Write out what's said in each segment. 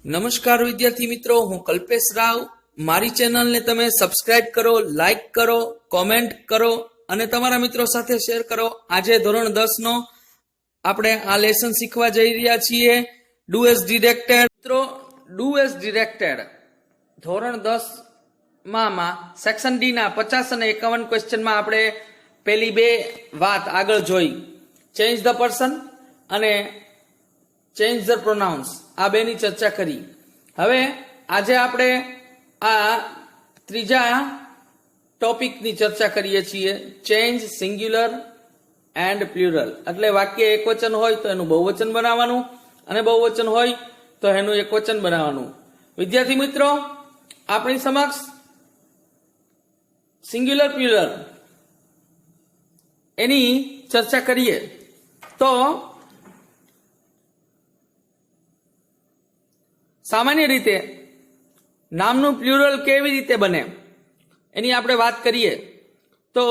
નમસ્કાર વિદ્યાર્થી મિત્રો, હું કલ્પેશ રાવ. મારી ચેનલને તમે સબસ્ક્રાઇબ કરો, લાઇક કરો, કોમેન્ટ કરો અને તમારા મિત્રો સાથે શેર કરો. આજે ધોરણ 10 નો આપણે આ લેસન શીખવા જઈ રહ્યા છીએ. Do as directed. મિત્રો, ડુ એઝ ડિરેક્ટેડ ધોરણ 10 માં સેક્શન ડી ના 50 અને 51 ક્વેશ્ચનમાં આપણે પેલી બે વાત આગળ જોઈ. ચેન્જ ધ પર્સન અને ચેન્જ ધ પ્રોનાઉન્સ, આ બેની ચર્ચા કરી. હવે આજે આપણે આ ત્રીજા ટોપિકની ચર્ચા કરીએ છીએ, ચેન્જ સિંગ્યુલર એન્ડ પ્લ્યુરલ. એટલે વાક્ય એકવચન હોય તો એનું બહુવચન બનાવવાનું અને બહુવચન હોય તો એનું એકવચન બનાવવાનું. વિદ્યાર્થી મિત્રો, આપણી સમક્ષ સિંગ્યુલર પ્લ્યુરલ એની ચર્ચા કરીએ તો સામાન્ય રીતે નામનું પ્લ્યુરલ કેવી રીતે બને એની આપણે વાત કરીએ તો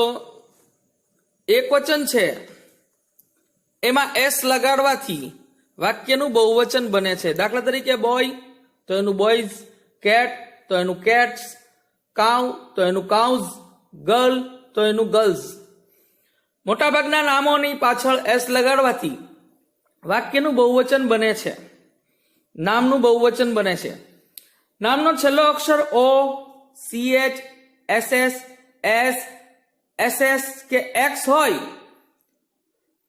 એકવચન છે એમાં એસ લગાડવાથી વાક્યનું બહુવચન બને છે. દાખલા તરીકે બોય તો એનું બોયઝ, કેટ તો એનું કેટ્સ, કાઉ તો એનું કાઉઝ, ગર્લ તો એનું ગર્લ્સ. મોટાભાગના નામોની પાછળ એસ લગાડવાથી વાક્યનું બહુવચન બને છે, નામનું બહુવચન બને છે. નામનો છેલ્લો અક્ષર ઓ, CH, SS, S, SS કે X હોય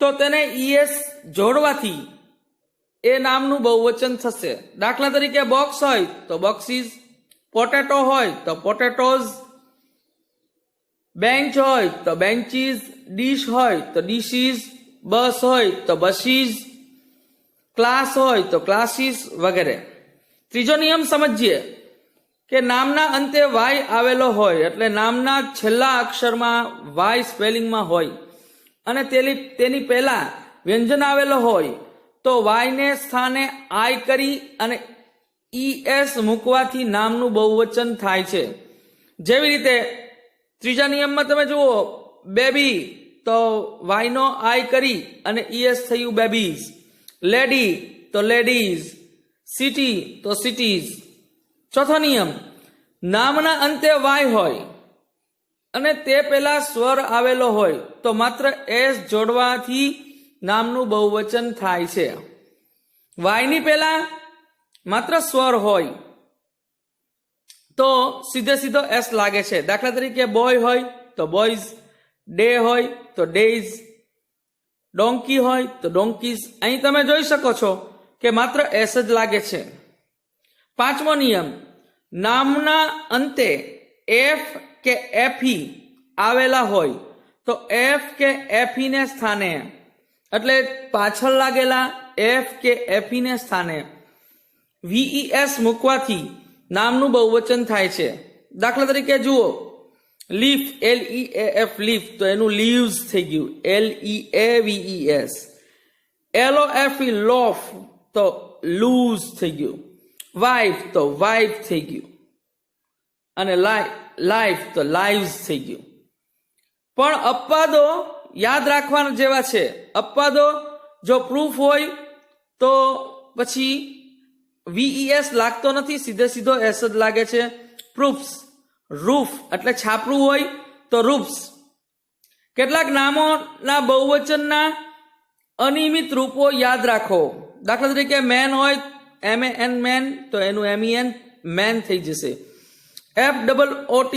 તો તેને ES જોડવાથી એ નામનું બહુવચન થશે. દાખલા તરીકે બોક્સ હોય તો બોક્સીસ, પોટેટો હોય તો પોટેટોઝ, બેન્ચ હોય તો બેન્ચીસ, ડીશ હોય તો ડીશીઝ, બસ હોય તો બસીઝ, ક્લાસ હોય તો ક્લાસીસ વગેરે. ત્રીજો નિયમ સમજીએ કે નામના અંતે વાય આવેલો હોય એટલે નામના છેલ્લા અક્ષરમાં વાય સ્પેલિંગમાં હોય અને તેની પહેલા વ્યંજન આવેલો હોય તો વાયને સ્થાને આઈ કરી અને ES મૂકવાથી નામનું બહુવચન થાય છે. જેવી રીતે ત્રીજા નિયમમાં તમે જુઓ, બેબી તો વાયનો આઈ કરી અને ES થયું બેબીઝ, લેડી તો લેડીઝ, સિટી તો સિટીઝ. ચોથો નિયમ, નામના અંતે વાય હોય અને તે પહેલા સ્વર આવેલો હોય તો માત્ર એસ જોડવાથી નામનું બહુવચન થાય છે. વાયની પહેલા માત્ર સ્વર હોય તો સીધો એસ લાગે છે. દાખલા તરીકે બોય હોય તો બોયઝ, ડે હોય તો ડેઝ, ડોંકી હોય તો ડોંકીઝ. અહીં તમે જોઈ શકો છો કે માત્ર એસ જ લાગે છે. પાંચમો નિયમ, નામના અંતે એફ કે એફઈ આવેલા હોય તો એફ કે એફઈ ને સ્થાને, એટલે પાછળ લાગેલા એફ કે એફઈ ને સ્થાને VES મૂકવાથી નામનું બહુવચન થાય છે. દાખલા તરીકે જુઓ, લીફ, LEAF લીફ તો એનું લીવ્સ થઈ ગયું, LEAVES. LOFE લોફ તો લૂઝ થઈ ગયું, વાઇફ તો વાઇફ થઈ ગયું અને લાઈફ તો લાઈવ્સ થઈ ગયું. પણ અપવાદો યાદ રાખવાના જેવા છે. અપવાદો જો પ્રૂફ હોય તો પછી VES લાગતો નથી, સીધો એસ જ લાગે છે. પ્રૂફ્સ, રૂફ એટલે છાપરું હોય તો રૂફ્સ. કેટલાક નામોના બહુવચનના અનિયમિત રૂપો યાદ રાખો. દાખલા તરીકે મેન હોય MAN મેન તો એનું MEN મેન થઈ જશે. FOOT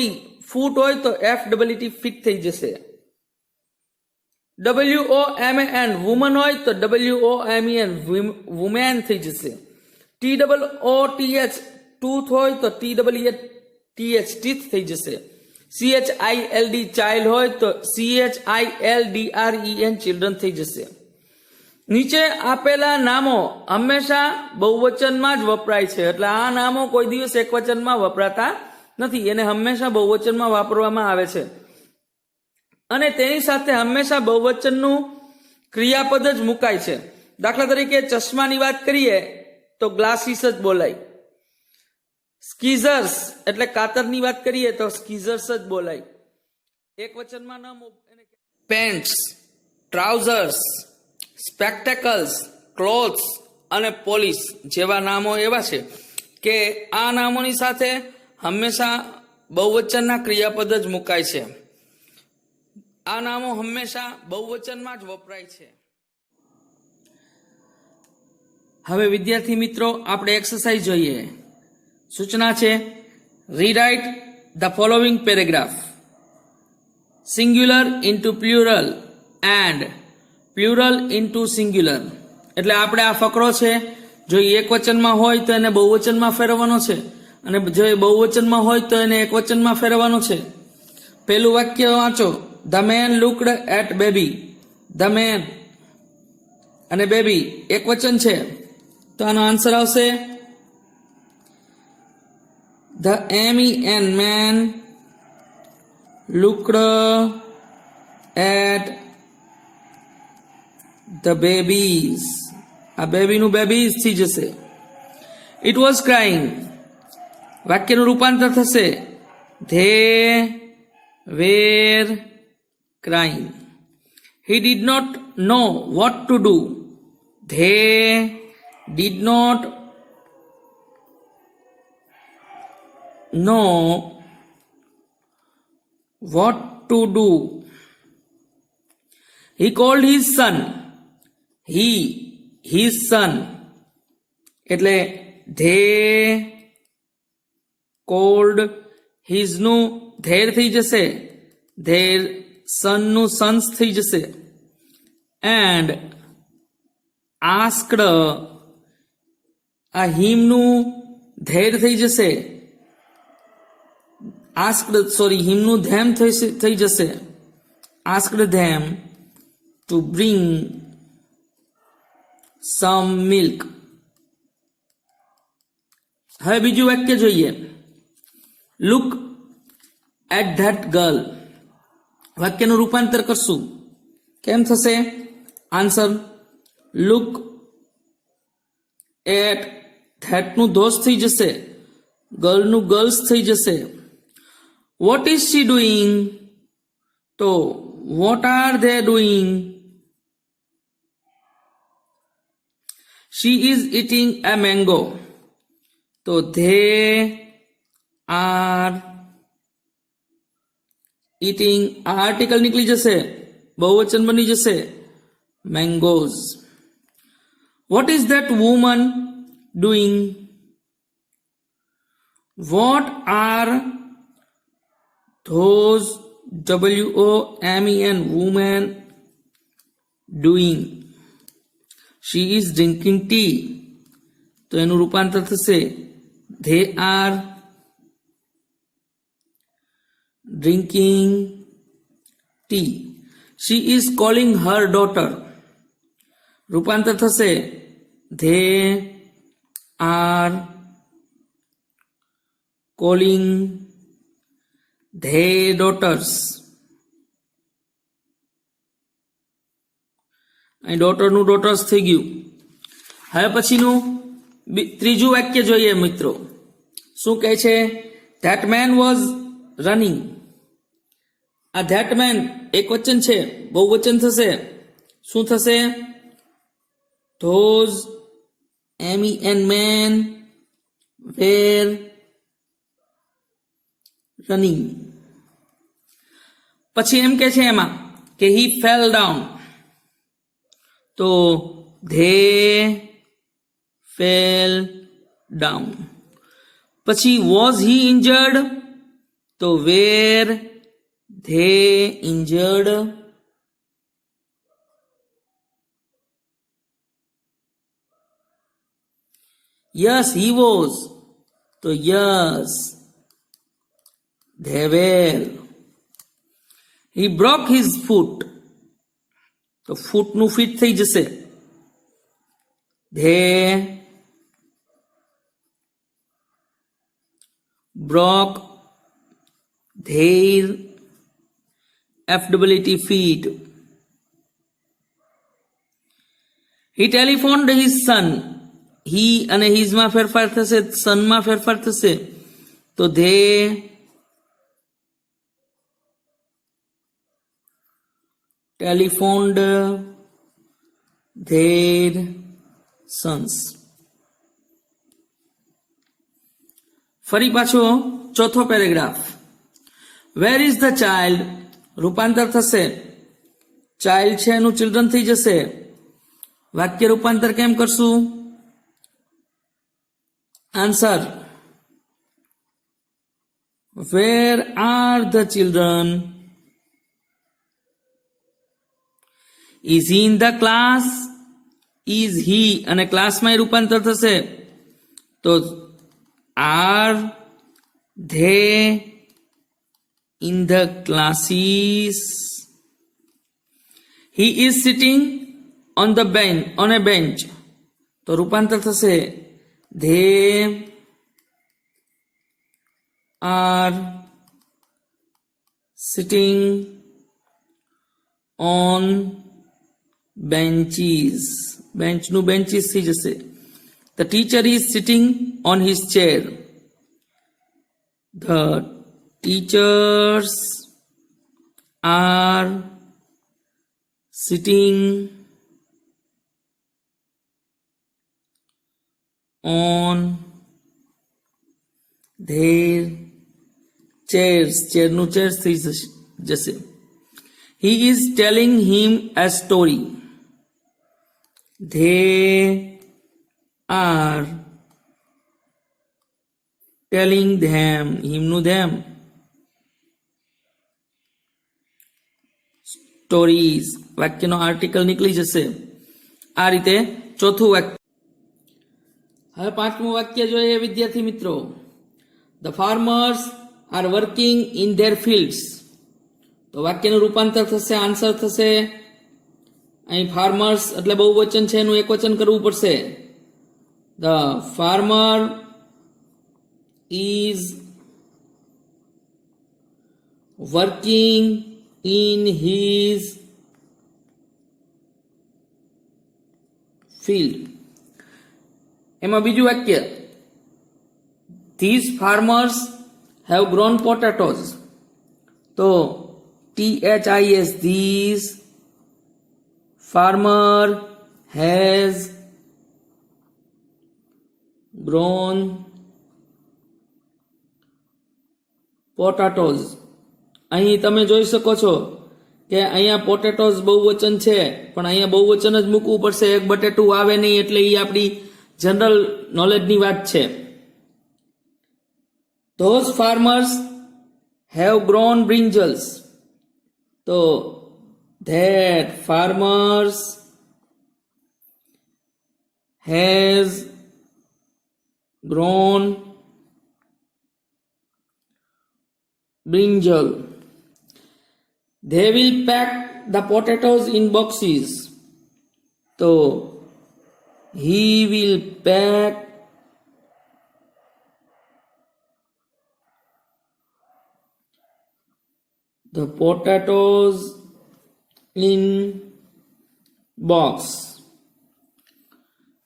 ફૂટ હોય તો FEET ફિટ થઈ જશે. WOMAN વુમન હોય તો WOMEN વુમેન થઈ જશે. TOOTH ટૂથ હોય તો TEETH ટીથ થઈ જશે. CHILD ચાઇલ્ડ હોય તો CHILDREN ચિલ્ડ્રન થઈ જશે. નીચે આપેલા નામો હંમેશા બહુવચનમાં જ વપરાય છે, એટલે આ નામો કોઈ દિવસ એકવચનમાં વપરાતા નથી. એને હંમેશા બહુવચનમાં વાપરવામાં આવે છે અને તેની સાથે હંમેશા બહુવચનનું ક્રિયાપદ જ મુકાય છે. દાખલા તરીકે ચશ્માની વાત કરીએ તો ગ્લાસીસ જ બોલાય. સ્કીઝર્સ એટલે કાતરની વાત કરીએ તો સ્કીઝર્સ જ બોલાય. એકવચનમાં નામ પેન્ટ્સ, ટ્રાઉઝર્સ, સ્પેક્ટેકલ્સ, ક્લોથ્સ અને પોલીસ જેવા નામો એવા છે કે આ નામોની સાથે હંમેશા બહુવચનના ક્રિયાપદ જ મુકાય છે. આ નામો હંમેશા બહુવચનમાં જ વપરાય છે. હવે વિદ્યાર્થી મિત્રો આપણે એક્સરસાઇઝ જોઈએ. સૂચના છે, rewrite the following paragraph. Singular into plural and plural into singular. એટલે આપણે આ ફકરો છે, જો એક વચનમાં હોય તો એને બહુવચનમાં ફેરવવાનો છે, અને જો એ બહુવચનમાં હોય તો એને એક વચનમાં ફેરવવાનો છે. પહેલું વાક્ય વાંચો. The man looked at baby. The man અને બેબી એક વચન છે, તો આનો આન્સર આવશે the MEN man looked at the babies. આ બેબીનું બેબીઝ થઈ જશે. It was crying. વાક્યનું રૂપાંતર થશે they were crying. He did not know what to do. They did not know what to do. He called his son. His son. એટલે they called his નું their થઈ જશે, their son નું sons થઈ જશે. And asked આ him નું their થઈ જશે. him નું them થઈ જશે. asked them to bring some milk. હવે બીજું વાક્ય જોઈએ. Look at that girl. વાક્યનું રૂપાંતર કરશું. કેમ થશે? આન્સર લુક એટ ધેટનું ધોષ થઈ જશે, ગર્લનું ગર્લ્સ થઈ જશે. What is she doing? તો what are they doing? She is eating a mango. તો they are eating. આ આર્ટિકલ નીકળી જશે, બહુવચન બની જશે mangoes. What is that woman doing? What are those WOMEN woman doing? She is drinking tea. તો એનું રૂપાંતર થશે they are drinking tea. She is calling her daughter. રૂપાંતર થશે they are calling their daughters. અહીં ડોટરનું ડોટર્સ થઈ ગયું. હવે પછીનું ત્રીજું વાક્ય જોઈએ મિત્રો. શું કહે છે? That man was running. આ ધેટ મેન એક વચન છે, બહુવચન થશે. શું થશે? Those MEN men were running. પછી એમ કે છે એમાં કે હી ફેલ ડાઉન. તો ધે ફેલ ડાઉન. પછી વોઝ હી ઇન્જર્ડ? તો were they injured. Yes he was. તો yes they were. He broke his foot. તો ફૂટ નું ફીટ થઈ જશે they broke their FWT feet. He telephoned his son. he અને his માં ફેરફાર થશે, son માં ફેરફાર થશે. તો they telephoned their sons. ફરી પાછો ચોથો paragraph. Where is the child? રૂપાંતર થશે. ચાઇલ્ડ છે એનું ચિલ્ડ્રન થઈ જશે. વાક્ય રૂપાંતર કેમ કરશું? Answer. Where are the children? Is he in the class? Is he અને ક્લાસમાં રૂપાંતર થશે. તો R they in the classes? He is sitting on the bench, on A bench. તો રૂપાંતર થશે they are sitting on benches. Bench નું benches થઈ જશે. The teacher is sitting on his chair. The teachers are sitting on their chairs. chair નું chairs થઈ જશે. He is telling him a story. They are telling them. him નું them. Stories. વાક્યનો article નીકળી જશે. આ રીતે ચોથું વાક્ય. હવે પાંચમું વાક્ય જોઈએ વિદ્યાર્થી મિત્રો. The farmers are working in their fields. તો વાક્યનું રૂપાંતર થશે, આન્સર થશે. અહીં ફાર્મર્સ એટલે બહુવચન છે એનું એકવચન કરવું પડશે. The farmer is working in his field. એમાં બીજું વાક્ય. These farmers have grown potatoes. તો THIS, these farmer has grown potatoes. અહીં તમે જોઈ શકો છો કે અહીંયા પોટેટોઝ બહુવચન છે, પણ અહીંયા બહુવચન જ મૂકવું પડશે. એક બટેટું આવે નહીં એટલે એ આપણી જનરલ નોલેજની વાત છે. Those farmers have grown brinjals. તો that farmers has grown brinjal. They will pack the potatoes in boxes. So he will pack the potatoes in box.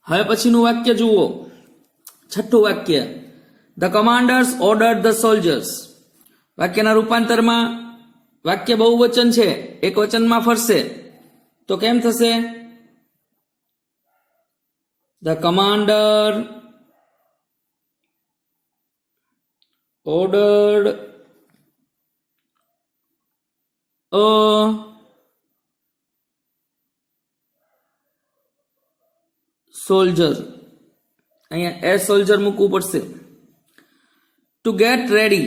હવે પછીનું વાક્ય જુઓ. છઠ્ઠું વાક્ય. The commanders ordered the soldiers. વાક્યના રૂપાંતરમાં વાક્ય બહુવચન છે, એક વચનમાં ફરશે. તો કેમ થશે? The commander ordered a soldier. અહીંયા a soldier મૂકવું પડશે. To get ready.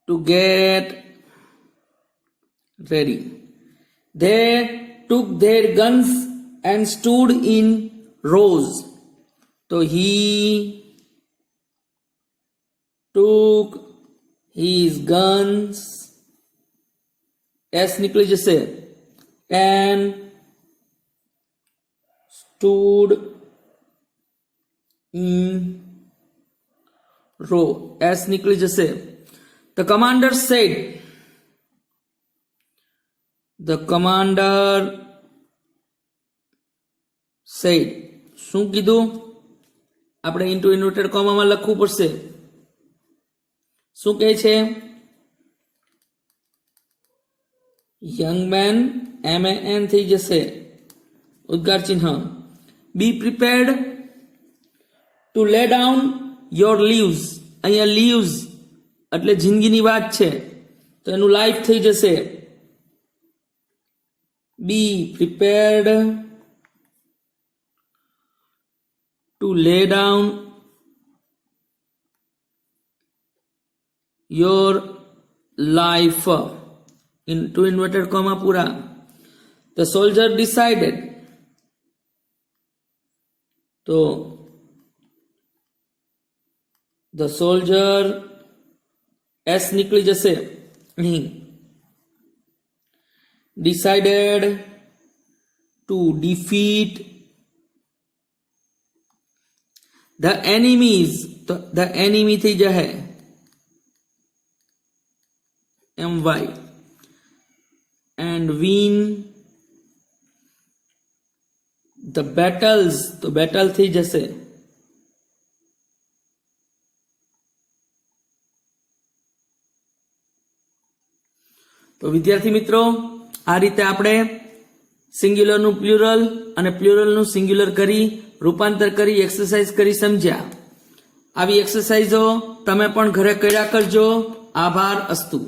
To get ready. They took their guns and stood in rows. So he took his guns, S निकली जैसे, and stood in row. S निकली जैसे. The commander said. The commander said. શું કીધું? આપણે into inverted કોમામાં લખવું પડશે. શું કહે છે? યંગ મેન, MAN થઈ જશે, ઉદ્ગાર ચિહ્ન. Be prepared to lay down your leaves, અહીંયા લીવ્સ એટલે જિંદગીની વાત છે તો એનું લાઈફ થઈ જશે બી પ્રિપેર્ડ ટુ લે down your life in two inverted comma pura. The soldier decided. So the soldier S निकली जैसे नहीं, decided to defeat the enemies. तो the enemy थी जो है MY and win the battles. तो battle थी जैसे તો વિદ્યાર્થી મિત્રો આ રીતે આપણે સિંગ્યુલરનું પ્લુરલ અને પ્લુરલનું સિંગ્યુલર કરી રૂપાંતર કરી એક્સરસાઇઝ કરી સમજ્યા. આવી એક્સરસાઇઝો તમે પણ ઘરે કર્યા કરજો. આભાર અસ્તુ.